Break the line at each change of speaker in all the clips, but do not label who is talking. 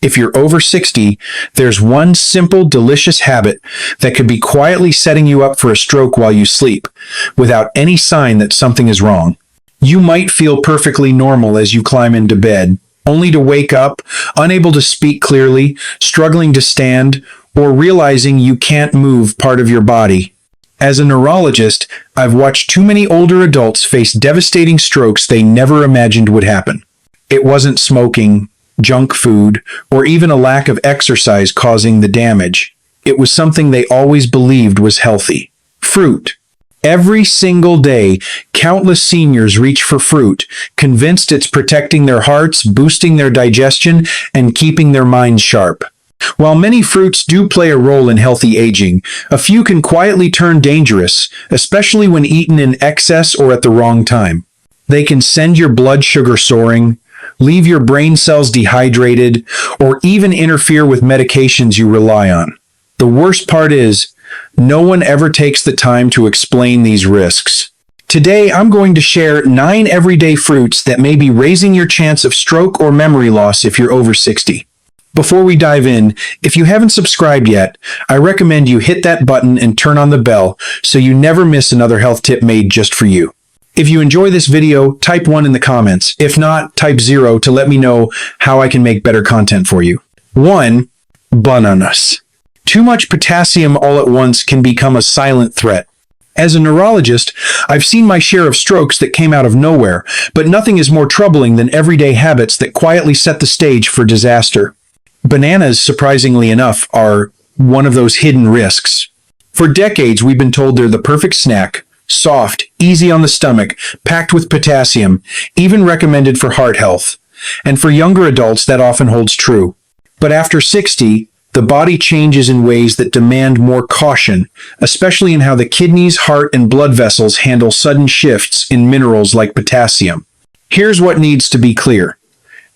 If you're over 60, there's one simple, delicious habit that could be quietly setting you up for a stroke while you sleep, without any sign that something is wrong. You might feel perfectly normal as you climb into bed, only to wake up, unable to speak clearly, struggling to stand, or realizing you can't move part of your body. As a neurologist, I've watched too many older adults face devastating strokes they never imagined would happen. It wasn't smoking, junk food, or even a lack of exercise causing the damage. It was something they always believed was healthy. Fruit. Every single day, countless seniors reach for fruit, convinced it's protecting their hearts, boosting their digestion, and keeping their minds sharp. While many fruits do play a role in healthy aging, a few can quietly turn dangerous, especially when eaten in excess or at the wrong time. They can send your blood sugar soaring, leave your brain cells dehydrated, or even interfere with medications you rely on. The worst part is, no one ever takes the time to explain these risks. Today, I'm going to share 9 everyday fruits that may be raising your chance of stroke or memory loss if you're over 60. Before we dive in, if you haven't subscribed yet, I recommend you hit that button and turn on the bell so you never miss another health tip made just for you. If you enjoy this video, type 1 in the comments. If not, type 0 to let me know how I can make better content for you. 1. Bananas. Too much potassium all at once can become a silent threat. As a neurologist, I've seen my share of strokes that came out of nowhere, but nothing is more troubling than everyday habits that quietly set the stage for disaster. Bananas, surprisingly enough, are one of those hidden risks. For decades, we've been told they're the perfect snack, soft, easy on the stomach, packed with potassium, even recommended for heart health. And for younger adults, that often holds true. But after 60, the body changes in ways that demand more caution, especially in how the kidneys, heart, and blood vessels handle sudden shifts in minerals like potassium. Here's what needs to be clear.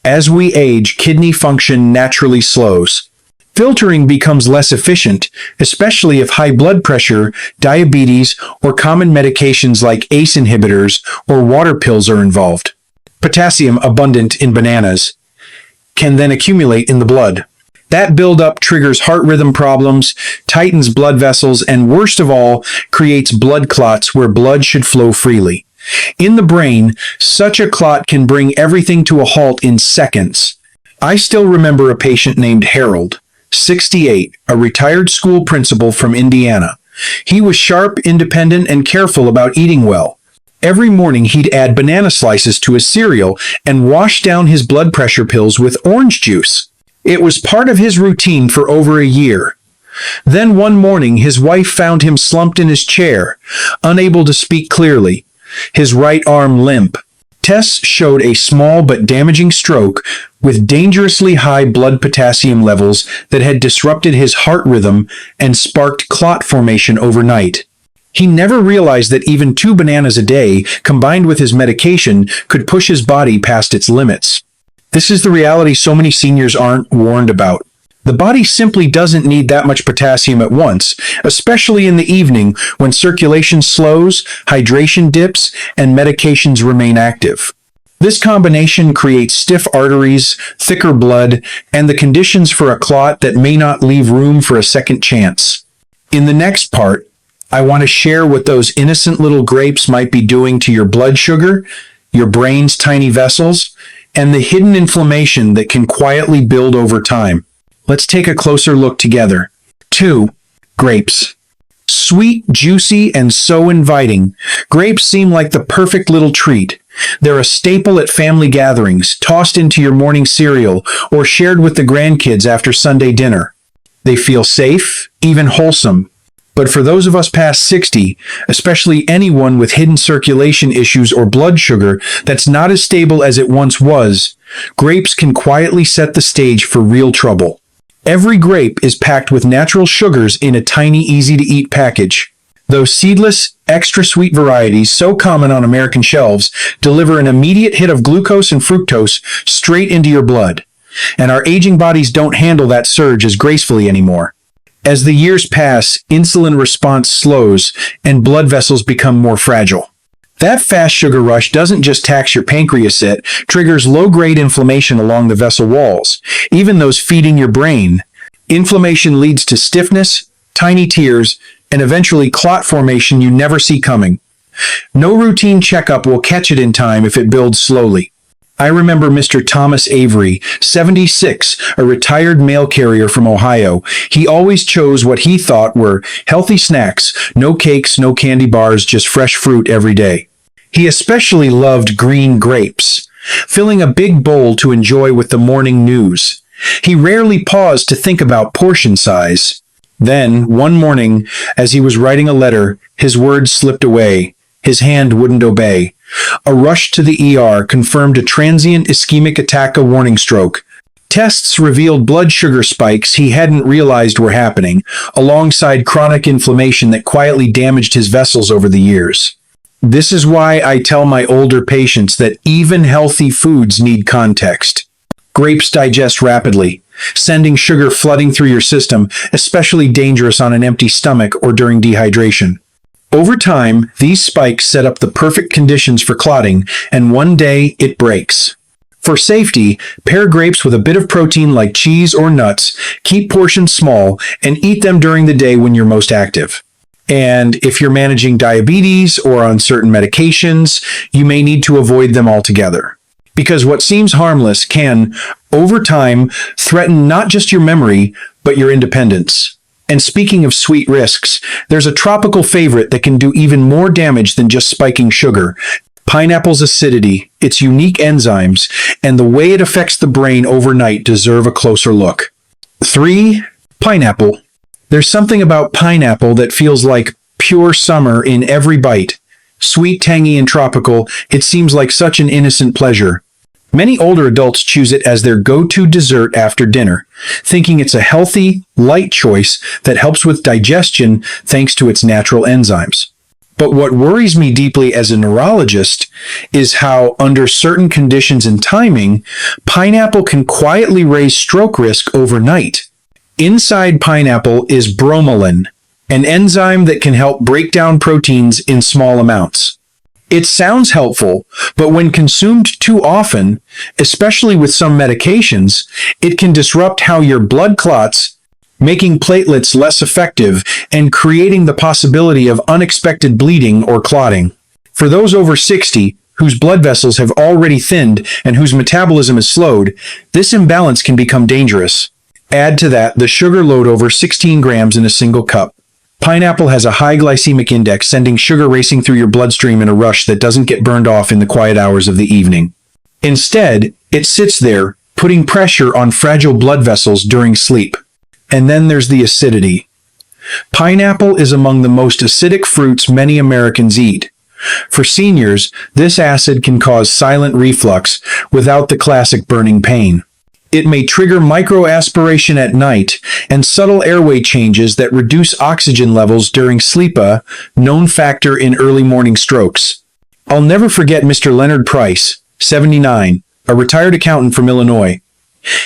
As we age, kidney function naturally slows. Filtering becomes less efficient, especially if high blood pressure, diabetes, or common medications like ACE inhibitors or water pills are involved. Potassium, abundant in bananas, can then accumulate in the blood. That buildup triggers heart rhythm problems, tightens blood vessels, and worst of all, creates blood clots where blood should flow freely. In the brain, such a clot can bring everything to a halt in seconds. I still remember a patient named Harold, 68, a retired school principal from Indiana. He was sharp, independent, and careful about eating well. Every morning he'd add banana slices to his cereal and wash down his blood pressure pills with orange juice. It was part of his routine for over a year. Then one morning his wife found him slumped in his chair, unable to speak clearly, his right arm limp. Tests showed a small but damaging stroke with dangerously high blood potassium levels that had disrupted his heart rhythm and sparked clot formation overnight. He never realized that even 2 bananas a day, combined with his medication, could push his body past its limits. This is the reality so many seniors aren't warned about. The body simply doesn't need that much potassium at once, especially in the evening when circulation slows, hydration dips, and medications remain active. This combination creates stiff arteries, thicker blood, and the conditions for a clot that may not leave room for a second chance. In the next part, I want to share what those innocent little grapes might be doing to your blood sugar, your brain's tiny vessels, and the hidden inflammation that can quietly build over time. Let's take a closer look together. 2. Grapes. Sweet, juicy, and so inviting, grapes seem like the perfect little treat. They're a staple at family gatherings, tossed into your morning cereal, or shared with the grandkids after Sunday dinner. They feel safe, even wholesome. But for those of us past 60, especially anyone with hidden circulation issues or blood sugar that's not as stable as it once was, grapes can quietly set the stage for real trouble. Every grape is packed with natural sugars in a tiny, easy-to-eat package. Those seedless, extra-sweet varieties, so common on American shelves, deliver an immediate hit of glucose and fructose straight into your blood. And our aging bodies don't handle that surge as gracefully anymore. As the years pass, insulin response slows and blood vessels become more fragile. That fast sugar rush doesn't just tax your pancreas, it triggers low-grade inflammation along the vessel walls, even those feeding your brain. Inflammation leads to stiffness, tiny tears, and eventually clot formation you never see coming. No routine checkup will catch it in time if it builds slowly. I remember Mr. Thomas Avery, 76, a retired mail carrier from Ohio. He always chose what he thought were healthy snacks, no cakes, no candy bars, just fresh fruit every day. He especially loved green grapes, filling a big bowl to enjoy with the morning news. He rarely paused to think about portion size. Then, one morning, as he was writing a letter, his words slipped away. His hand wouldn't obey. A rush to the ER confirmed a transient ischemic attack, a warning stroke. Tests revealed blood sugar spikes he hadn't realized were happening, alongside chronic inflammation that quietly damaged his vessels over the years. This is why I tell my older patients that even healthy foods need context. Grapes digest rapidly, sending sugar flooding through your system, especially dangerous on an empty stomach or during dehydration. Over time, these spikes set up the perfect conditions for clotting, and one day it breaks. For safety, pair grapes with a bit of protein like cheese or nuts, keep portions small, and eat them during the day when you're most active. And if you're managing diabetes or on certain medications, you may need to avoid them altogether. Because what seems harmless can, over time, threaten not just your memory, but your independence. And speaking of sweet risks, there's a tropical favorite that can do even more damage than just spiking sugar. Pineapple's acidity, its unique enzymes, and the way it affects the brain overnight deserve a closer look. 3. Pineapple. There's something about pineapple that feels like pure summer in every bite. Sweet, tangy, and tropical, it seems like such an innocent pleasure. Many older adults choose it as their go-to dessert after dinner, thinking it's a healthy, light choice that helps with digestion thanks to its natural enzymes. But what worries me deeply as a neurologist is how, under certain conditions and timing, pineapple can quietly raise stroke risk overnight. Inside pineapple is bromelain, an enzyme that can help break down proteins in small amounts. It sounds helpful, but when consumed too often, especially with some medications, it can disrupt how your blood clots, making platelets less effective and creating the possibility of unexpected bleeding or clotting. For those over 60, whose blood vessels have already thinned and whose metabolism is slowed, this imbalance can become dangerous. Add to that the sugar load, over 16 grams in a single cup. Pineapple has a high glycemic index, sending sugar racing through your bloodstream in a rush that doesn't get burned off in the quiet hours of the evening. Instead, it sits there, putting pressure on fragile blood vessels during sleep. And then there's the acidity. Pineapple is among the most acidic fruits many Americans eat. For seniors, this acid can cause silent reflux without the classic burning pain. It may trigger microaspiration at night and subtle airway changes that reduce oxygen levels during sleep, a known factor in early morning strokes. I'll never forget Mr. Leonard Price, 79, a retired accountant from Illinois.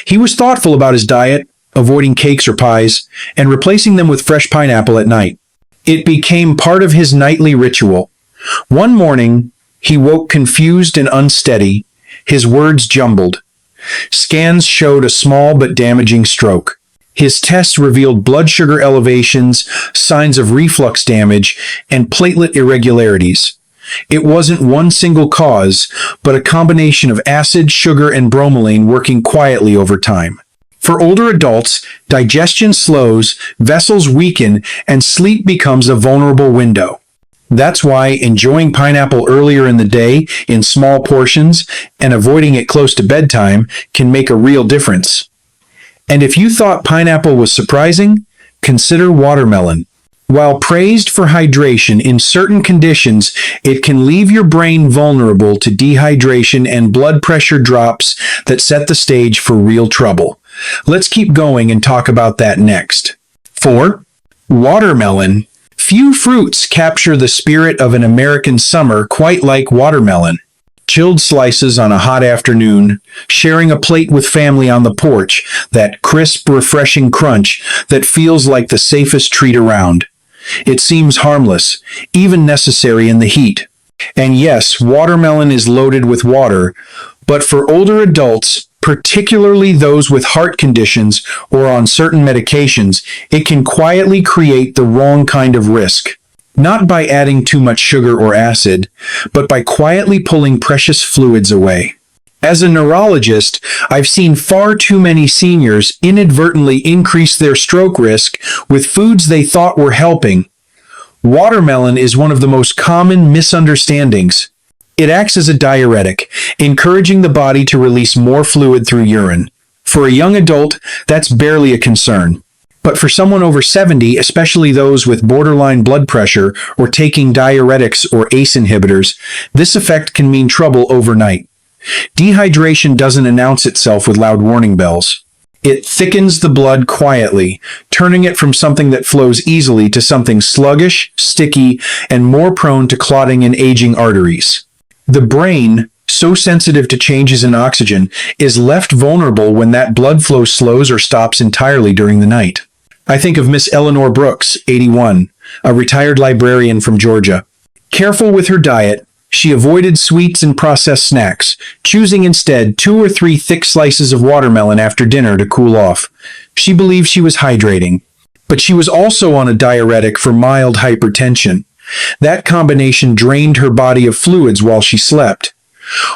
He was thoughtful about his diet, avoiding cakes or pies, and replacing them with fresh pineapple at night. It became part of his nightly ritual. One morning, he woke confused and unsteady, his words jumbled. Scans showed a small but damaging stroke. His tests revealed blood sugar elevations, signs of reflux damage, and platelet irregularities. It wasn't one single cause, but a combination of acid, sugar, and bromelain working quietly over time. For older adults, digestion slows, vessels weaken, and sleep becomes a vulnerable window. That's why enjoying pineapple earlier in the day in small portions and avoiding it close to bedtime can make a real difference. And if you thought pineapple was surprising, consider watermelon. While praised for hydration in certain conditions, it can leave your brain vulnerable to dehydration and blood pressure drops that set the stage for real trouble. Let's keep going and talk about that next. 4. Watermelon. Few fruits capture the spirit of an American summer quite like watermelon. Chilled slices on a hot afternoon, sharing a plate with family on the porch, that crisp, refreshing crunch that feels like the safest treat around. It seems harmless, even necessary in the heat. And yes, watermelon is loaded with water, but for older adults, particularly those with heart conditions or on certain medications, it can quietly create the wrong kind of risk. Not by adding too much sugar or acid, but by quietly pulling precious fluids away. As a neurologist, I've seen far too many seniors inadvertently increase their stroke risk with foods they thought were helping. Watermelon is one of the most common misunderstandings. It acts as a diuretic, encouraging the body to release more fluid through urine. For a young adult, that's barely a concern. But for someone over 70, especially those with borderline blood pressure or taking diuretics or ACE inhibitors, this effect can mean trouble overnight. Dehydration doesn't announce itself with loud warning bells. It thickens the blood quietly, turning it from something that flows easily to something sluggish, sticky, and more prone to clotting in aging arteries. The brain, so sensitive to changes in oxygen, is left vulnerable when that blood flow slows or stops entirely during the night. I think of Miss Eleanor Brooks, 81, a retired librarian from Georgia. Careful with her diet, she avoided sweets and processed snacks, choosing instead 2 or 3 thick slices of watermelon after dinner to cool off. She believed she was hydrating, but she was also on a diuretic for mild hypertension. That combination drained her body of fluids while she slept.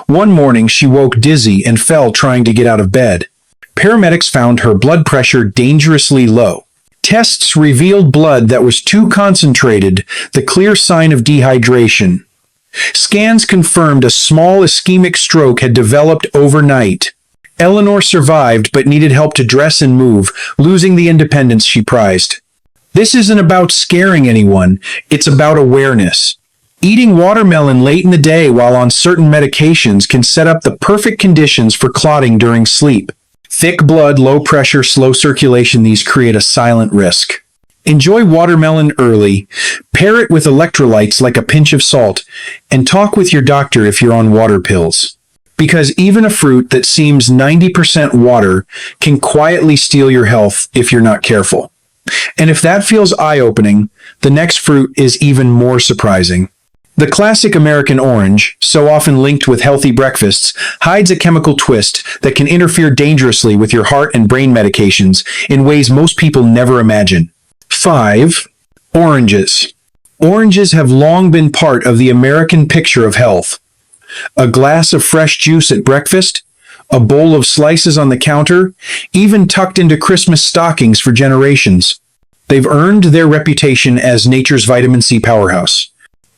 One morning, she woke dizzy and fell trying to get out of bed. Paramedics found her blood pressure dangerously low. Tests revealed blood that was too concentrated, the clear sign of dehydration. Scans confirmed a small ischemic stroke had developed overnight. Eleanor survived but needed help to dress and move, losing the independence she prized. This isn't about scaring anyone, it's about awareness. Eating watermelon late in the day while on certain medications can set up the perfect conditions for clotting during sleep. Thick blood, low pressure, slow circulation, these create a silent risk. Enjoy watermelon early, pair it with electrolytes like a pinch of salt, and talk with your doctor if you're on water pills. Because even a fruit that seems 90% water can quietly steal your health if you're not careful. And if that feels eye-opening, the next fruit is even more surprising. The classic American orange, so often linked with healthy breakfasts, hides a chemical twist that can interfere dangerously with your heart and brain medications in ways most people never imagine. 5. Oranges. Oranges have long been part of the American picture of health. A glass of fresh juice at breakfast, a bowl of slices on the counter, even tucked into Christmas stockings for generations. They've earned their reputation as nature's vitamin C powerhouse.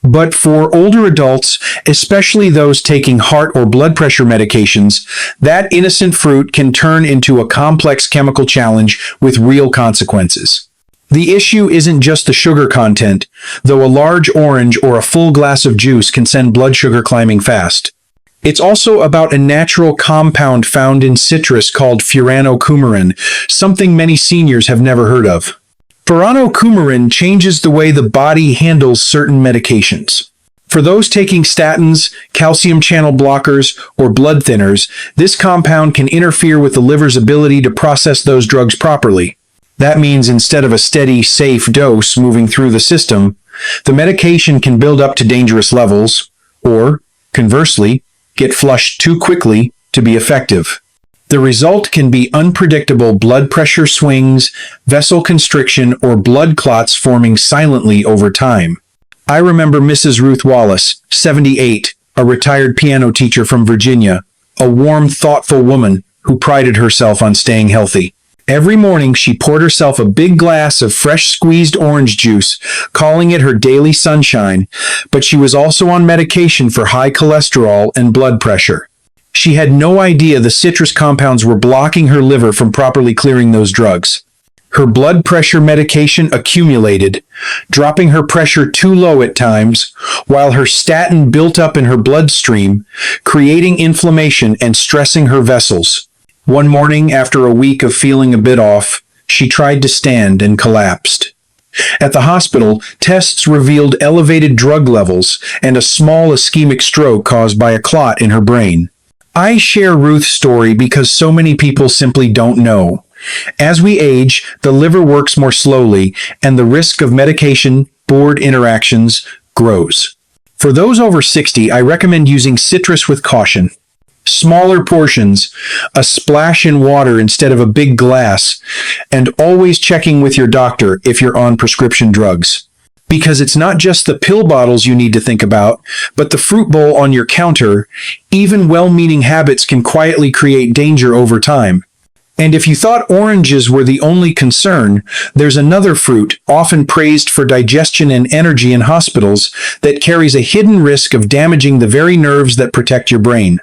But for older adults, especially those taking heart or blood pressure medications, that innocent fruit can turn into a complex chemical challenge with real consequences. The issue isn't just the sugar content, though a large orange or a full glass of juice can send blood sugar climbing fast. It's also about a natural compound found in citrus called furanocoumarin, something many seniors have never heard of. Furanocoumarin changes the way the body handles certain medications. For those taking statins, calcium channel blockers, or blood thinners, this compound can interfere with the liver's ability to process those drugs properly. That means instead of a steady, safe dose moving through the system, the medication can build up to dangerous levels, or, conversely, get flushed too quickly to be effective. The result can be unpredictable blood pressure swings, vessel constriction, or blood clots forming silently over time. I remember Mrs. Ruth Wallace, 78, a retired piano teacher from Virginia, a warm, thoughtful woman who prided herself on staying healthy. Every morning, she poured herself a big glass of fresh squeezed orange juice, calling it her daily sunshine, but she was also on medication for high cholesterol and blood pressure. She had no idea the citrus compounds were blocking her liver from properly clearing those drugs. Her blood pressure medication accumulated, dropping her pressure too low at times, while her statin built up in her bloodstream, creating inflammation and stressing her vessels. One morning, after a week of feeling a bit off, she tried to stand and collapsed. At the hospital, tests revealed elevated drug levels and a small ischemic stroke caused by a clot in her brain. I share Ruth's story because so many people simply don't know. As we age, the liver works more slowly, and the risk of medication-board interactions grows. For those over 60, I recommend using citrus with caution. Smaller portions, a splash in water instead of a big glass, and always checking with your doctor if you're on prescription drugs. Because it's not just the pill bottles you need to think about, but the fruit bowl on your counter. Even well-meaning habits can quietly create danger over time. And if you thought oranges were the only concern, there's another fruit, often praised for digestion and energy in hospitals, that carries a hidden risk of damaging the very nerves that protect your brain.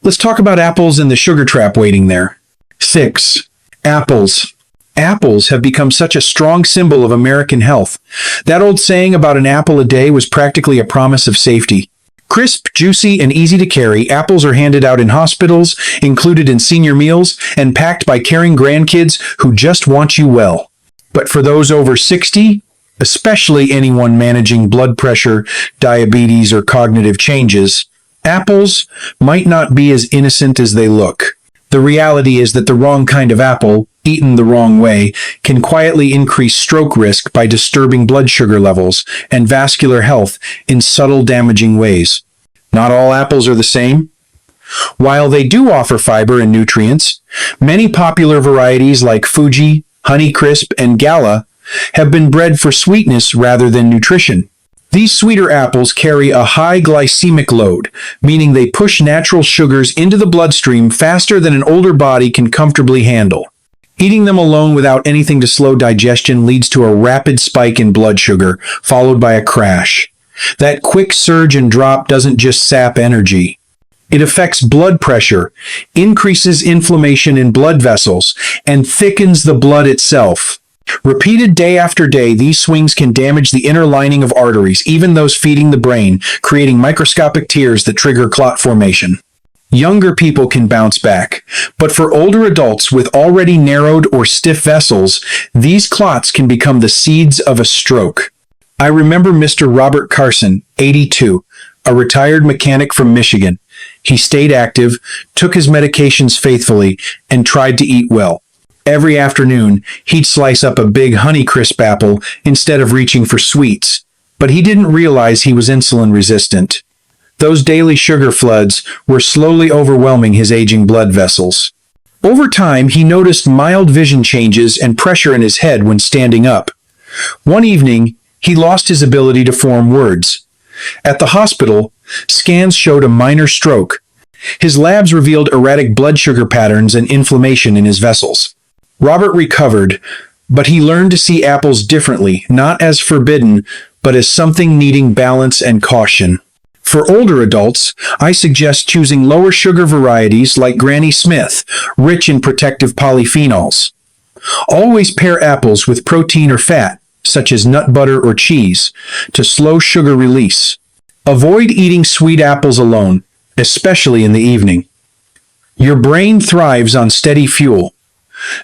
Let's talk about apples and the sugar trap waiting there. 6. Apples. Apples have become such a strong symbol of American health. That old saying about an apple a day was practically a promise of safety. Crisp, juicy, and easy to carry, apples are handed out in hospitals, included in senior meals, and packed by caring grandkids who just want you well. But for those over 60, especially anyone managing blood pressure, diabetes, or cognitive changes, apples might not be as innocent as they look. The reality is that the wrong kind of apple, eaten the wrong way, can quietly increase stroke risk by disturbing blood sugar levels and vascular health in subtle, damaging ways. Not all apples are the same. While they do offer fiber and nutrients, many popular varieties like Fuji, Honeycrisp, and Gala have been bred for sweetness rather than nutrition. These sweeter apples carry a high glycemic load, meaning they push natural sugars into the bloodstream faster than an older body can comfortably handle. Eating them alone without anything to slow digestion leads to a rapid spike in blood sugar, followed by a crash. That quick surge and drop doesn't just sap energy. It affects blood pressure, increases inflammation in blood vessels, and thickens the blood itself. Repeated day after day, these swings can damage the inner lining of arteries, even those feeding the brain, creating microscopic tears that trigger clot formation. Younger people can bounce back, but for older adults with already narrowed or stiff vessels, these clots can become the seeds of a stroke. I remember Mr. Robert Carson, 82, a retired mechanic from Michigan. He stayed active, took his medications faithfully, and tried to eat well. Every afternoon, he'd slice up a big Honeycrisp apple instead of reaching for sweets, but he didn't realize he was insulin resistant. Those daily sugar floods were slowly overwhelming his aging blood vessels. Over time, he noticed mild vision changes and pressure in his head when standing up. One evening, he lost his ability to form words. At the hospital, scans showed a minor stroke. His labs revealed erratic blood sugar patterns and inflammation in his vessels. Robert recovered, but he learned to see apples differently, not as forbidden, but as something needing balance and caution. For older adults, I suggest choosing lower sugar varieties like Granny Smith, rich in protective polyphenols. Always pair apples with protein or fat, such as nut butter or cheese, to slow sugar release. Avoid eating sweet apples alone, especially in the evening. Your brain thrives on steady fuel,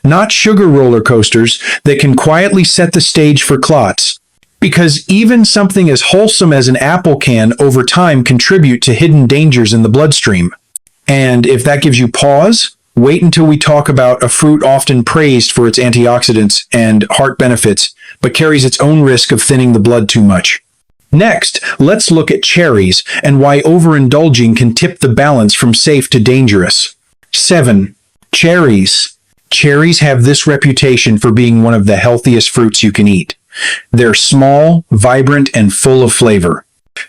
not sugar roller coasters that can quietly set the stage for clots. Because even something as wholesome as an apple can over time contribute to hidden dangers in the bloodstream. And if that gives you pause, wait until we talk about a fruit often praised for its antioxidants and heart benefits, but carries its own risk of thinning the blood too much. Next, let's look at cherries and why overindulging can tip the balance from safe to dangerous. 7. Cherries. Cherries have this reputation for being one of the healthiest fruits you can eat. They're small, vibrant, and full of flavor.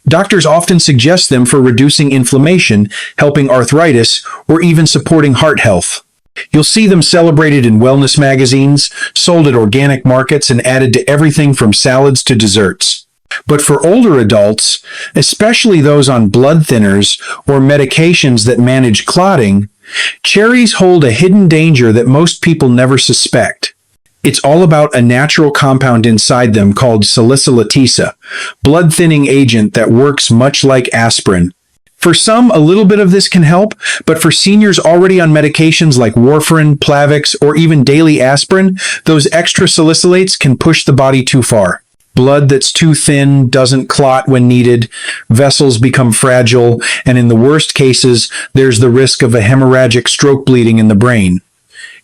Doctors often suggest them for reducing inflammation, helping arthritis, or even supporting heart health. You'll see them celebrated in wellness magazines, sold at organic markets, and added to everything from salads to desserts. But for older adults, especially those on blood thinners or medications that manage clotting, cherries hold a hidden danger that most people never suspect. It's all about a natural compound inside them called salicylatesa, blood-thinning agent that works much like aspirin. For some, a little bit of this can help, but for seniors already on medications like warfarin, Plavix, or even daily aspirin, those extra salicylates can push the body too far. Blood that's too thin doesn't clot when needed, vessels become fragile, and in the worst cases, there's the risk of a hemorrhagic stroke bleeding in the brain.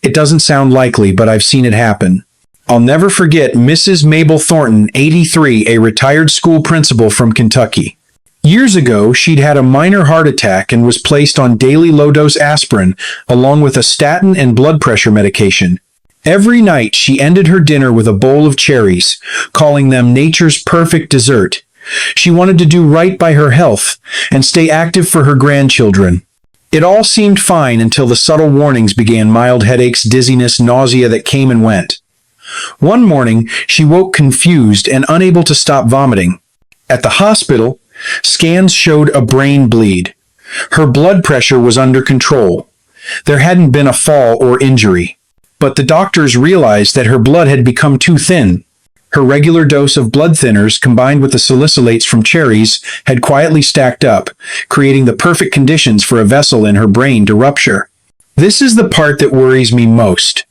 It doesn't sound likely, but I've seen it happen. I'll never forget Mrs. Mabel Thornton, 83, a retired school principal from Kentucky. Years ago, she'd had a minor heart attack and was placed on daily low-dose aspirin, along with a statin and blood pressure medication. Every night, she ended her dinner with a bowl of cherries, calling them nature's perfect dessert. She wanted to do right by her health and stay active for her grandchildren. It all seemed fine until the subtle warnings began: mild headaches, dizziness, nausea that came and went. One morning, she woke confused and unable to stop vomiting. At the hospital, scans showed a brain bleed. Her blood pressure was under control. There hadn't been a fall or injury. But the doctors realized that her blood had become too thin. Her regular dose of blood thinners combined with the salicylates from cherries had quietly stacked up, creating the perfect conditions for a vessel in her brain to rupture. This is the part that worries me most.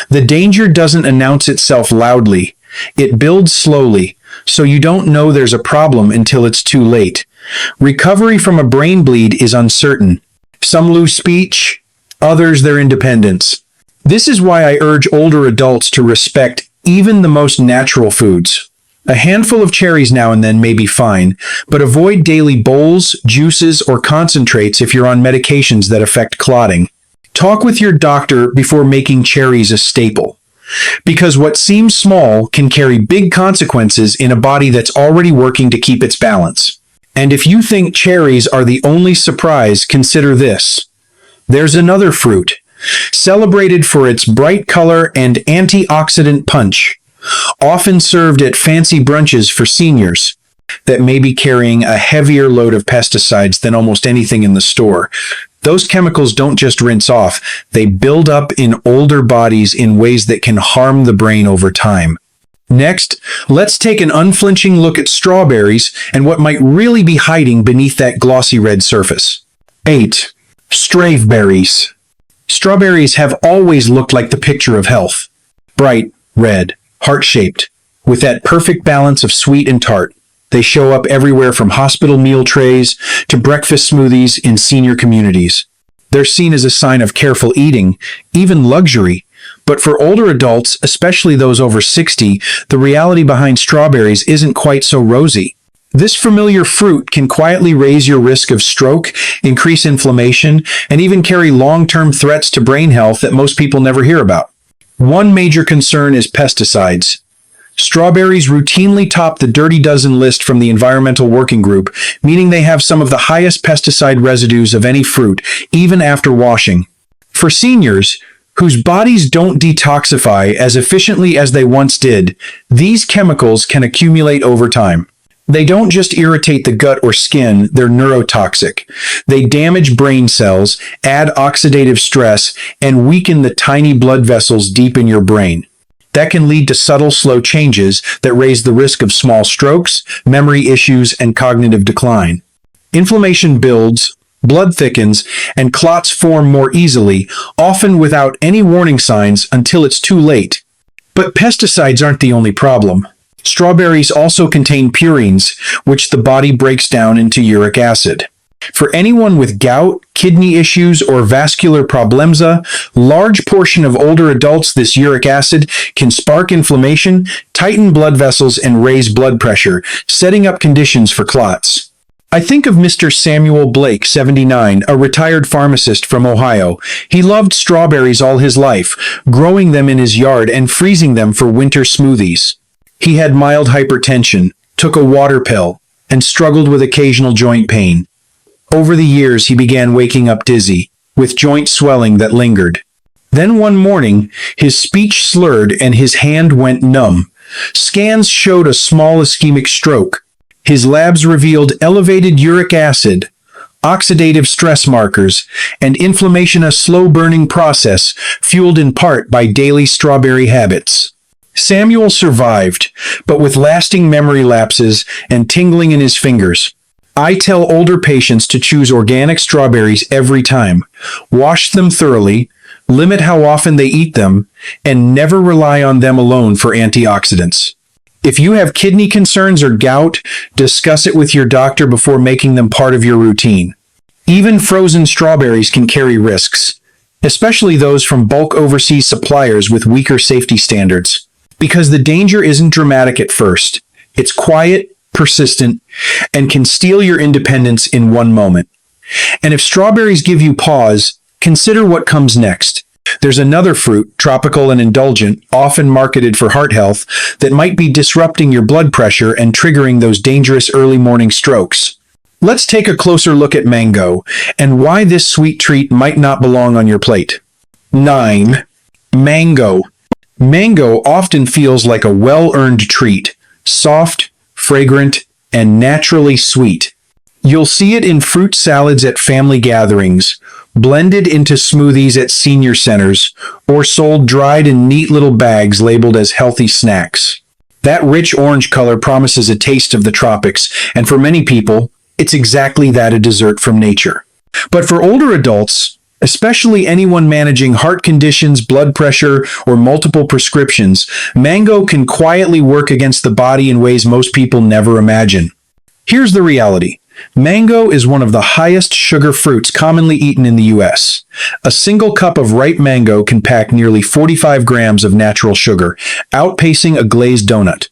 The danger doesn't announce itself loudly. It builds slowly, so you don't know there's a problem until it's too late. Recovery from a brain bleed is uncertain. Some lose speech, others their independence. This is why I urge older adults to respect even the most natural foods. A handful of cherries now and then may be fine, but avoid daily bowls, juices, or concentrates if you're on medications that affect clotting. Talk with your doctor before making cherries a staple, because what seems small can carry big consequences in a body that's already working to keep its balance. And if you think cherries are the only surprise, consider this. There's another fruit, celebrated for its bright color and antioxidant punch, often served at fancy brunches for seniors, that may be carrying a heavier load of pesticides than almost anything in the store. Those chemicals don't just rinse off, they build up in older bodies in ways that can harm the brain over time. Next, let's take an unflinching look at strawberries and what might really be hiding beneath that glossy red surface. 8. Straveberries. Strawberries have always looked like the picture of health. Bright, red, heart-shaped, with that perfect balance of sweet and tart. They show up everywhere from hospital meal trays to breakfast smoothies in senior communities. They're seen as a sign of careful eating, even luxury. But for older adults, especially those over 60, the reality behind strawberries isn't quite so rosy. This familiar fruit can quietly raise your risk of stroke, increase inflammation, and even carry long-term threats to brain health that most people never hear about. One major concern is pesticides. Strawberries routinely top the Dirty Dozen list from the Environmental Working Group, meaning they have some of the highest pesticide residues of any fruit, even after washing. For seniors, whose bodies don't detoxify as efficiently as they once did, these chemicals can accumulate over time. They don't just irritate the gut or skin, they're neurotoxic. They damage brain cells, add oxidative stress, and weaken the tiny blood vessels deep in your brain. That can lead to subtle, slow changes that raise the risk of small strokes, memory issues, and cognitive decline. Inflammation builds, blood thickens, and clots form more easily, often without any warning signs until it's too late. But pesticides aren't the only problem. Strawberries also contain purines, which the body breaks down into uric acid. For anyone with gout, kidney issues, or vascular problems, large portion of older adults, this uric acid can spark inflammation, tighten blood vessels, and raise blood pressure, setting up conditions for clots. I think of Mr. Samuel Blake, 79, a retired pharmacist from Ohio. He loved strawberries all his life, growing them in his yard and freezing them for winter smoothies. He had mild hypertension, took a water pill, and struggled with occasional joint pain. Over the years, he began waking up dizzy, with joint swelling that lingered. Then one morning, his speech slurred and his hand went numb. Scans showed a small ischemic stroke. His labs revealed elevated uric acid, oxidative stress markers, and inflammation, a slow-burning process fueled in part by daily strawberry habits. Samuel survived, but with lasting memory lapses and tingling in his fingers. I tell older patients to choose organic strawberries every time. Wash them thoroughly, limit how often they eat them, and never rely on them alone for antioxidants. If you have kidney concerns or gout, discuss it with your doctor before making them part of your routine. Even frozen strawberries can carry risks, especially those from bulk overseas suppliers with weaker safety standards. Because the danger isn't dramatic at first. It's quiet, persistent, and can steal your independence in one moment. And if strawberries give you pause, consider what comes next. There's another fruit, tropical and indulgent, often marketed for heart health, that might be disrupting your blood pressure and triggering those dangerous early morning strokes. Let's take a closer look at mango and why this sweet treat might not belong on your plate. 9. Mango. Mango often feels like a well-earned treat, soft, fragrant, and naturally sweet. You'll see it in fruit salads at family gatherings, blended into smoothies at senior centers, or sold dried in neat little bags labeled as healthy snacks. That rich orange color promises a taste of the tropics, and for many people, it's exactly that, a dessert from nature. But for older adults, especially anyone managing heart conditions, blood pressure, or multiple prescriptions, mango can quietly work against the body in ways most people never imagine. Here's the reality. Mango is one of the highest sugar fruits commonly eaten in the US. A single cup of ripe mango can pack nearly 45 grams of natural sugar, outpacing a glazed donut.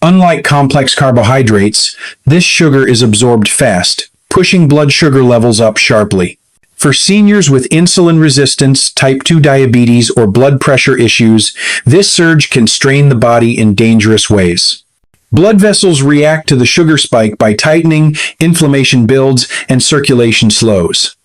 Unlike complex carbohydrates, this sugar is absorbed fast, pushing blood sugar levels up sharply. For seniors with insulin resistance, type 2 diabetes, or blood pressure issues, this surge can strain the body in dangerous ways. Blood vessels react to the sugar spike by tightening, inflammation builds, and circulation slows.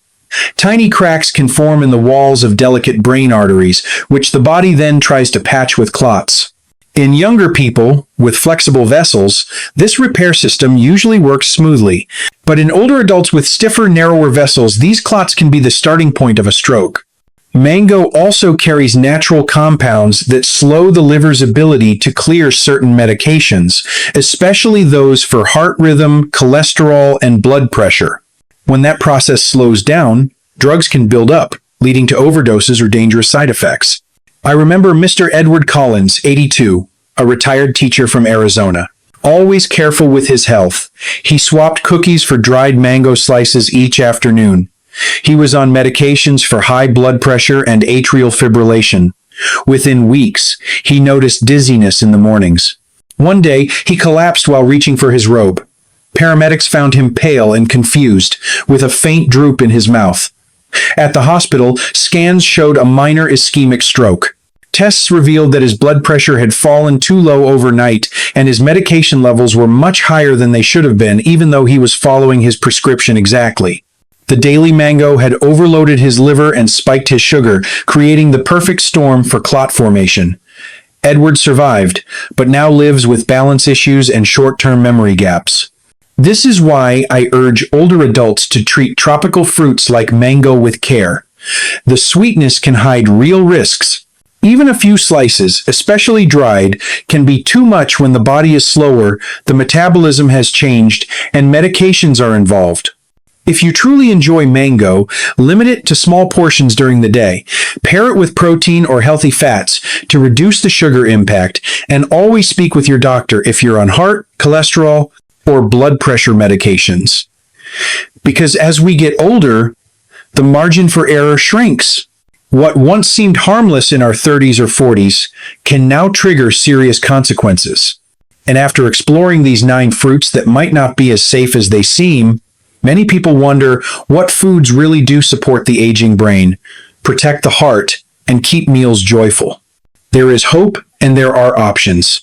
Tiny cracks can form in the walls of delicate brain arteries, which the body then tries to patch with clots. In younger people with flexible vessels, this repair system usually works smoothly, but in older adults with stiffer, narrower vessels, these clots can be the starting point of a stroke. Mango also carries natural compounds that slow the liver's ability to clear certain medications, especially those for heart rhythm, cholesterol, and blood pressure. When that process slows down, drugs can build up, leading to overdoses or dangerous side effects. I remember Mr. Edward Collins, 82, a retired teacher from Arizona. Always careful with his health, he swapped cookies for dried mango slices each afternoon. He was on medications for high blood pressure and atrial fibrillation. Within weeks, he noticed dizziness in the mornings. One day, he collapsed while reaching for his robe. Paramedics found him pale and confused, with a faint droop in his mouth. At the hospital, scans showed a minor ischemic stroke. Tests revealed that his blood pressure had fallen too low overnight, and his medication levels were much higher than they should have been, even though he was following his prescription exactly. The daily mango had overloaded his liver and spiked his sugar, creating the perfect storm for clot formation. Edward survived, but now lives with balance issues and short-term memory gaps. This is why I urge older adults to treat tropical fruits like mango with care. The sweetness can hide real risks. Even a few slices, especially dried, can be too much when the body is slower, the metabolism has changed, and medications are involved. If you truly enjoy mango, limit it to small portions during the day. Pair it with protein or healthy fats to reduce the sugar impact, and always speak with your doctor if you're on heart, cholesterol, or blood pressure medications. Because as we get older, the margin for error shrinks. What once seemed harmless in our 30s or 40s can now trigger serious consequences. And after exploring these 9 fruits that might not be as safe as they seem, many people wonder what foods really do support the aging brain, protect the heart, and keep meals joyful. There is hope and there are options.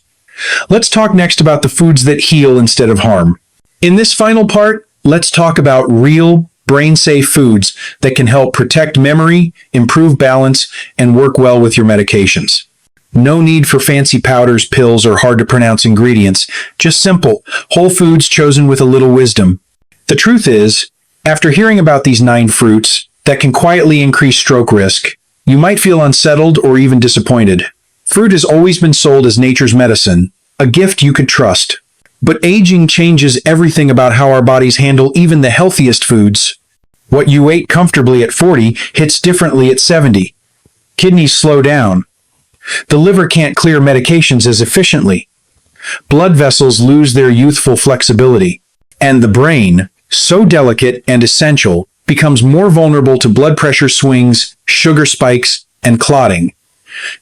Let's talk next about the foods that heal instead of harm. In this final part, let's talk about real, brain-safe foods that can help protect memory, improve balance, and work well with your medications. No need for fancy powders, pills, or hard-to-pronounce ingredients. Just simple, whole foods chosen with a little wisdom. The truth is, after hearing about these 9 fruits that can quietly increase stroke risk, you might feel unsettled or even disappointed. Fruit has always been sold as nature's medicine, a gift you could trust. But aging changes everything about how our bodies handle even the healthiest foods. What you ate comfortably at 40 hits differently at 70. Kidneys slow down. The liver can't clear medications as efficiently. Blood vessels lose their youthful flexibility. And the brain, so delicate and essential, becomes more vulnerable to blood pressure swings, sugar spikes, and clotting.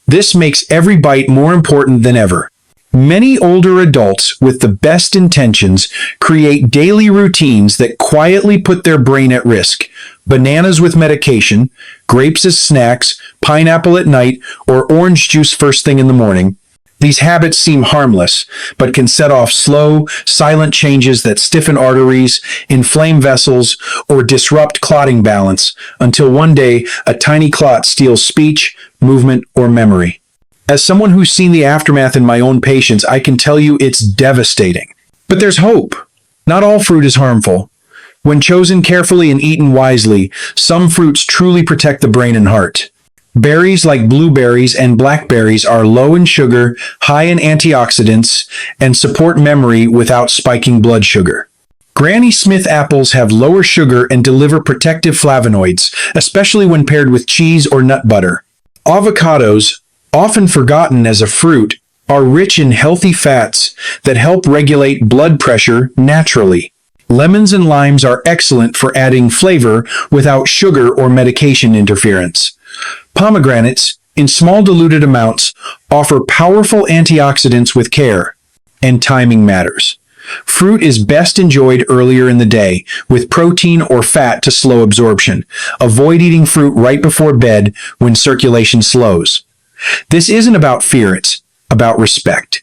This makes every bite more important than ever. Many older adults with the best intentions create daily routines that quietly put their brain at risk. Bananas with medication, grapes as snacks, pineapple at night, or orange juice first thing in the morning. These habits seem harmless, but can set off slow, silent changes that stiffen arteries, inflame vessels, or disrupt clotting balance until one day a tiny clot steals speech, movement, or memory. As someone who's seen the aftermath in my own patients, I can tell you it's devastating. But there's hope. Not all fruit is harmful. When chosen carefully and eaten wisely, some fruits truly protect the brain and heart. Berries like blueberries and blackberries are low in sugar, high in antioxidants, and support memory without spiking blood sugar. Granny Smith apples have lower sugar and deliver protective flavonoids, especially when paired with cheese or nut butter. Avocados, often forgotten as a fruit, are rich in healthy fats that help regulate blood pressure naturally. Lemons and limes are excellent for adding flavor without sugar or medication interference. Pomegranates, in small diluted amounts, offer powerful antioxidants with care, and timing matters. Fruit is best enjoyed earlier in the day, with protein or fat to slow absorption. Avoid eating fruit right before bed when circulation slows. This isn't about fear, it's about respect.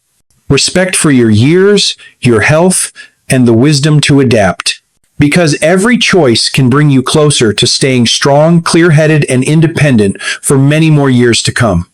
Respect for your years, your health, and the wisdom to adapt. Because every choice can bring you closer to staying strong, clear-headed, and independent for many more years to come.